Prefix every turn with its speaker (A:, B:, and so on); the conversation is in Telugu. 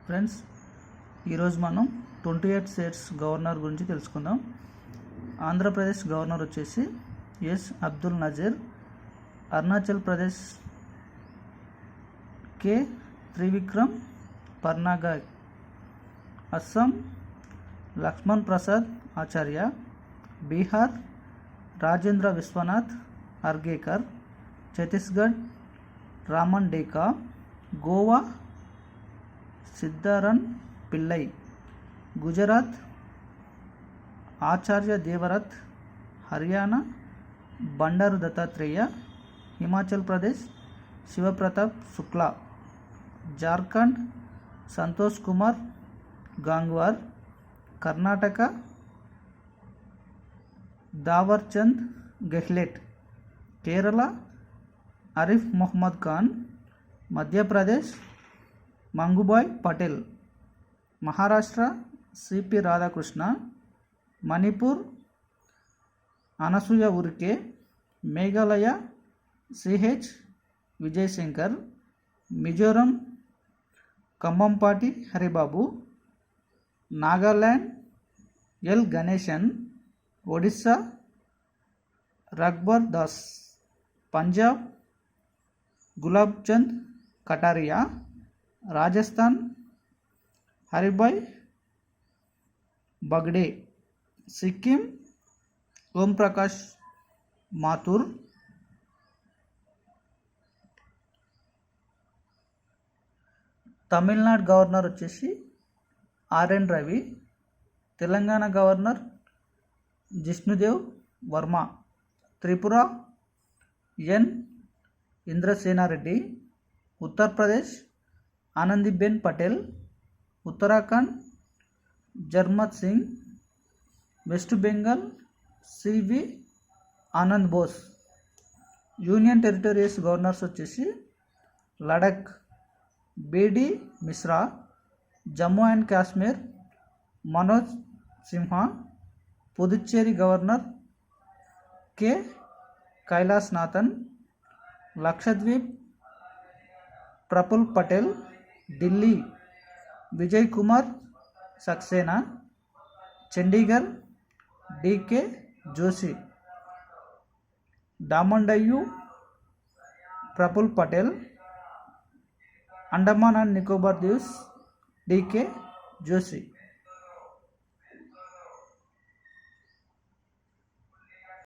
A: ఫ్రెండ్స్, ఈరోజు మనం 28 స్టేట్స్ గవర్నర్ గురించి తెలుసుకుందాం. ఆంధ్రప్రదేశ్ గవర్నర్ వచ్చేసి S Abdul Nazeer, Arunachal Pradesh K Trivikram Parnaik, Assam Lakshman Prasad Acharya, Bihar Rajendra Vishwanath Arlekar, Chhattisgarh Ramen Deka, Goa Sreedharan Pillai, Gujarat Acharya Devvrat, Haryana Bandaru Dattatreya, Himachal Pradesh Shiv Pratap Shukla, Jharkhand Santosh Kumar Gangwar, Karnataka Thaawarchand Gehlot, Kerala Arif Mohammed Khan, Madhya Pradesh Mangubhai Patel, Maharashtra CP Radhakrishna, Manipur Anusuiya Uikey, Meghalaya CH Vijayashankar, Mizoram Kambhampati Haribabu, Nagaland L Ganesan, Odisha రఘ్బర్ Das, Punjab Gulab Chand Kataria, Rajasthan Haribhau Bagde, Sikkim Omprakash Mathur, Tamil Nadu governor వచ్చేసి RN Ravi, Telangana governor Jishnu Dev Varma, Tripura N Indrasena Reddy, Uttar Pradesh Anandiben Patel, Uttarakhand Gurmit Singh, West Bengal CV Anand Bose. Union territories governors వచ్చేసి Ladakh BD Mishra, Jammu and Kashmir Manoj Sinha, Puducherry governor K Kailashnathan, Lakshadweep Praful Patel, Delhi Vijay Kumar Saxena, Chandigarh DK Joshi, Daman Diu Praful Patel, Andaman and Nicobar దీవ్స్ డికే జోషి.